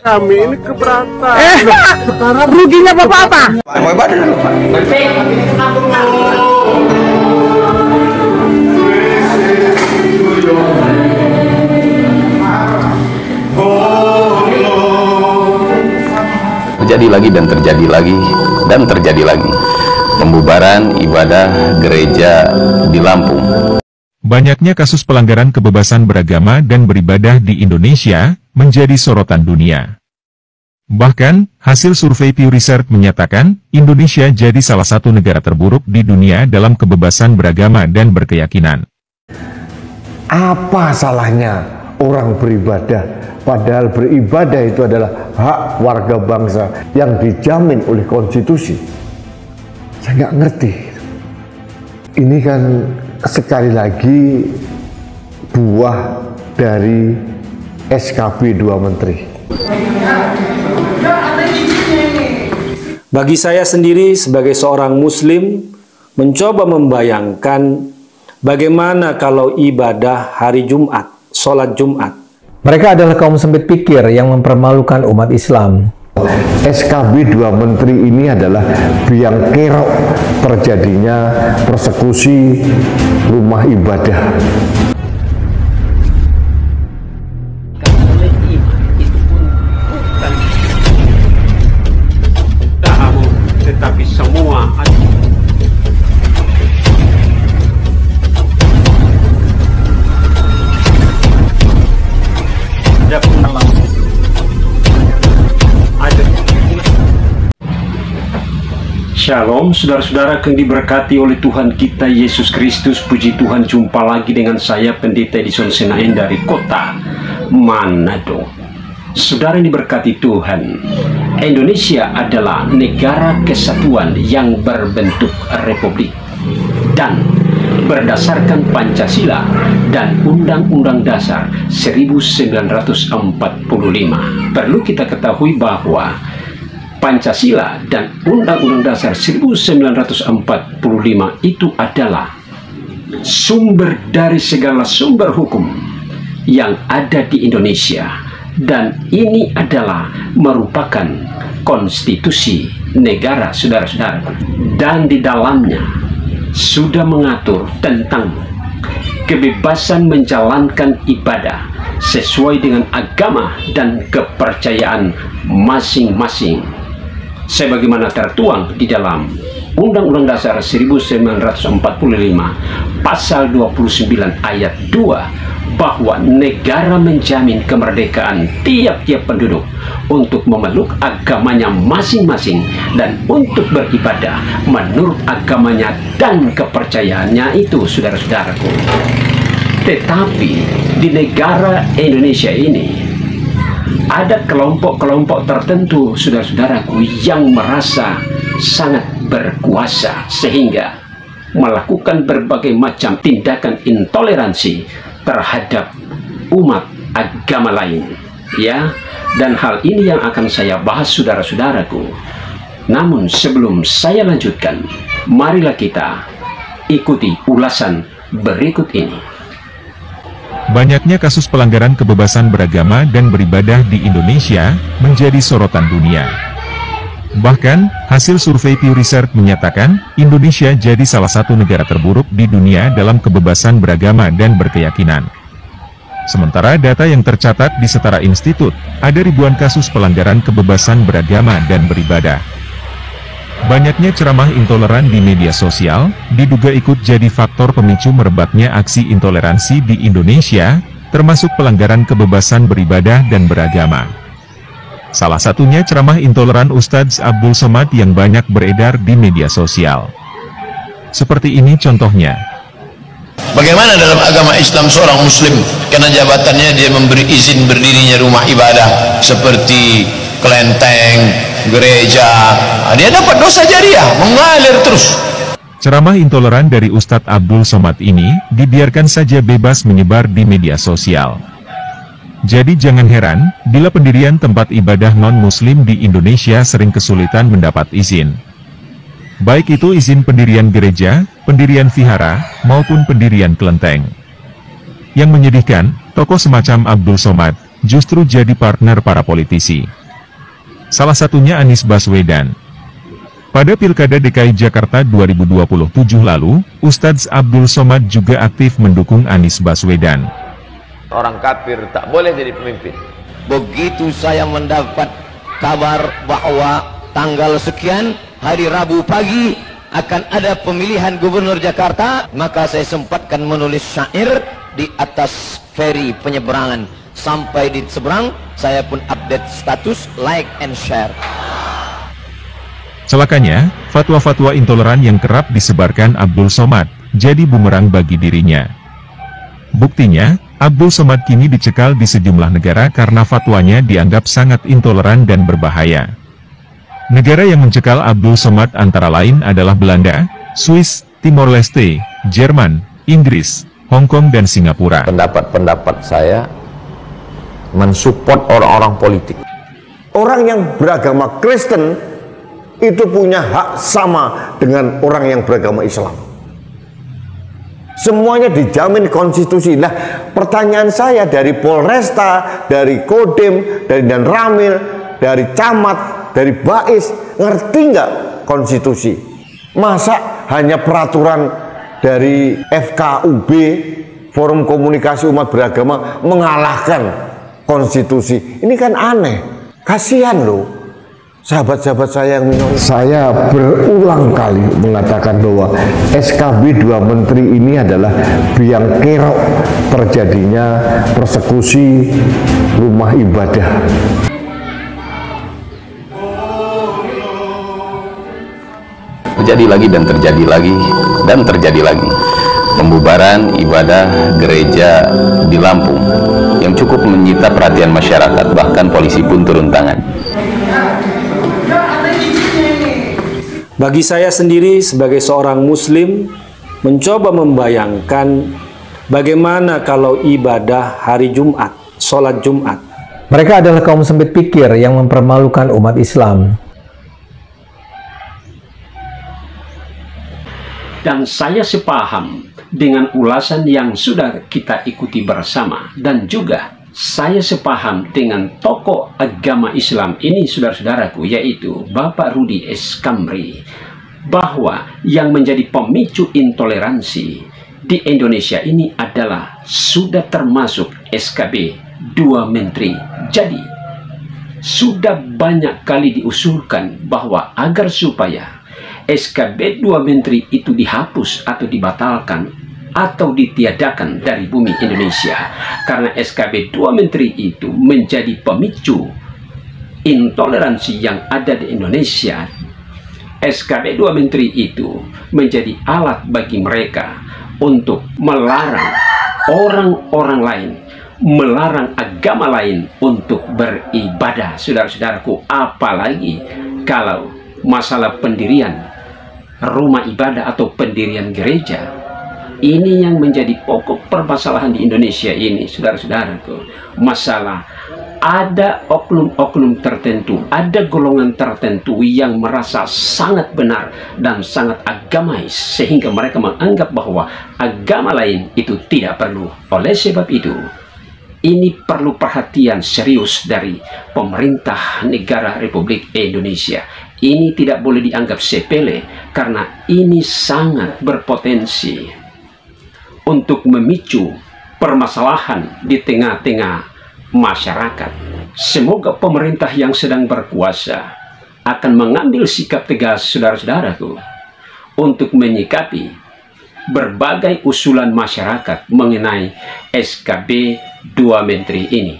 Kami ini keberatan. Sekarang ruginya Bapak apa? Mau ibadah dulu, Pak. Terjadi lagi dan terjadi lagi dan terjadi lagi pembubaran ibadah gereja di Lampung. Banyaknya kasus pelanggaran kebebasan beragama dan beribadah di Indonesia menjadi sorotan dunia. Bahkan, hasil survei Pew Research menyatakan, Indonesia jadi salah satu negara terburuk di dunia dalam kebebasan beragama dan berkeyakinan. Apa salahnya orang beribadah? Padahal beribadah itu adalah hak warga bangsa yang dijamin oleh konstitusi. Saya nggak ngerti. Ini kan sekali lagi buah dari SKB 2 Menteri. Bagi saya sendiri sebagai seorang Muslim, mencoba membayangkan bagaimana kalau ibadah hari Jumat, sholat Jumat. Mereka adalah kaum sempit pikir yang mempermalukan umat Islam. SKB 2 Menteri ini adalah biang kerok terjadinya persekusi rumah ibadah. Tetapi semua Shalom, saudara-saudara yang diberkati oleh Tuhan kita Yesus Kristus. Puji Tuhan, jumpa lagi dengan saya Pendeta Edison Senayan dari kota Manado. Saudara yang diberkati Tuhan, Indonesia adalah negara kesatuan yang berbentuk republik dan berdasarkan Pancasila dan Undang-Undang Dasar 1945. Perlu kita ketahui bahwa Pancasila dan Undang-Undang Dasar 1945 itu adalah sumber dari segala sumber hukum yang ada di Indonesia, dan ini adalah merupakan konstitusi negara, saudara-saudara, dan di dalamnya sudah mengatur tentang kebebasan menjalankan ibadah sesuai dengan agama dan kepercayaan masing-masing, sebagaimana tertuang di dalam Undang-Undang Dasar 1945 pasal 29 ayat 2, bahwa negara menjamin kemerdekaan tiap-tiap penduduk untuk memeluk agamanya masing-masing dan untuk beribadah menurut agamanya dan kepercayaannya itu, saudara-saudaraku. Tetapi di negara Indonesia ini ada kelompok-kelompok tertentu, saudara-saudaraku, yang merasa sangat berkuasa sehingga melakukan berbagai macam tindakan intoleransi terhadap umat agama lain, ya. Dan hal ini yang akan saya bahas, saudara-saudaraku. Namun sebelum saya lanjutkan, marilah kita ikuti ulasan berikut ini. Banyaknya kasus pelanggaran kebebasan beragama dan beribadah di Indonesia menjadi sorotan dunia. Bahkan, hasil survei Pew Research menyatakan, Indonesia jadi salah satu negara terburuk di dunia dalam kebebasan beragama dan berkeyakinan. Sementara data yang tercatat di Setara Institute, ada ribuan kasus pelanggaran kebebasan beragama dan beribadah. Banyaknya ceramah intoleran di media sosial, diduga ikut jadi faktor pemicu merebaknya aksi intoleransi di Indonesia, termasuk pelanggaran kebebasan beribadah dan beragama. Salah satunya ceramah intoleran Ustadz Abdul Somad yang banyak beredar di media sosial. Seperti ini contohnya. Bagaimana dalam agama Islam seorang muslim karena jabatannya dia memberi izin berdirinya rumah ibadah seperti kelenteng, gereja, dia dapat dosa jariah, mengalir terus. Ceramah intoleran dari Ustadz Abdul Somad ini dibiarkan saja bebas menyebar di media sosial. Jadi jangan heran, bila pendirian tempat ibadah non-muslim di Indonesia sering kesulitan mendapat izin. Baik itu izin pendirian gereja, pendirian vihara, maupun pendirian kelenteng. Yang menyedihkan, tokoh semacam Abdul Somad justru jadi partner para politisi. Salah satunya Anies Baswedan. Pada Pilkada DKI Jakarta 2027 lalu, Ustadz Abdul Somad juga aktif mendukung Anies Baswedan. Orang kafir tak boleh jadi pemimpin. Begitu saya mendapat kabar bahwa tanggal sekian hari Rabu pagi akan ada pemilihan gubernur Jakarta, maka saya sempatkan menulis syair di atas feri penyeberangan. Sampai di seberang, saya pun update status, like and share. Celakanya, fatwa-fatwa intoleran yang kerap disebarkan Abdul Somad jadi bumerang bagi dirinya. Buktinya, Abdul Somad kini dicekal di sejumlah negara karena fatwanya dianggap sangat intoleran dan berbahaya. Negara yang mencekal Abdul Somad antara lain adalah Belanda, Swiss, Timor Leste, Jerman, Inggris, Hong Kong, dan Singapura. Pendapat saya mensupport orang-orang politik. Orang yang beragama Kristen itu punya hak sama dengan orang yang beragama Islam. Semuanya dijamin konstitusi. Nah, pertanyaan saya dari Polresta, dari Kodim, dari Dan Ramil, dari Camat, dari Bais, ngerti nggak konstitusi? Masa hanya peraturan dari FKUB, Forum Komunikasi Umat Beragama, mengalahkan konstitusi? Ini kan aneh. Kasihan loh sahabat-sahabat saya yang minoritas. Saya berulang kali mengatakan bahwa SKB 2 Menteri ini adalah biang kerok terjadinya persekusi rumah ibadah. Terjadi lagi dan terjadi lagi dan terjadi lagi. Pembubaran ibadah gereja di Lampung yang cukup menyita perhatian masyarakat, bahkan polisi pun turun tangan. Bagi saya sendiri sebagai seorang Muslim, mencoba membayangkan bagaimana kalau ibadah hari Jumat, sholat Jumat. Mereka adalah kaum sempit pikir yang mempermalukan umat Islam. Dan saya sepaham dengan ulasan yang sudah kita ikuti bersama, dan juga saya sepaham dengan tokoh agama Islam ini, saudara-saudaraku, yaitu Bapak Rudi S. Kamri, bahwa yang menjadi pemicu intoleransi di Indonesia ini adalah sudah termasuk SKB 2 Menteri. Jadi sudah banyak kali diusulkan bahwa agar supaya SKB 2 Menteri itu dihapus atau dibatalkan atau ditiadakan dari bumi Indonesia, karena SKB 2 Menteri itu menjadi pemicu intoleransi yang ada di Indonesia. SKB 2 Menteri itu menjadi alat bagi mereka untuk melarang orang-orang lain, melarang agama lain untuk beribadah, saudara-saudaraku. Apalagi kalau masalah pendirian rumah ibadah atau pendirian gereja. Ini yang menjadi pokok permasalahan di Indonesia ini, saudara-saudaraku. Masalah ada oknum-oknum tertentu, ada golongan tertentu yang merasa sangat benar dan sangat agamais, sehingga mereka menganggap bahwa agama lain itu tidak perlu. Oleh sebab itu, ini perlu perhatian serius dari pemerintah negara Republik Indonesia. Ini tidak boleh dianggap sepele, karena ini sangat berpotensi untuk memicu permasalahan di tengah-tengah masyarakat. Semoga pemerintah yang sedang berkuasa akan mengambil sikap tegas, saudara-saudaraku, untuk menyikapi berbagai usulan masyarakat mengenai SKB 2 Menteri ini.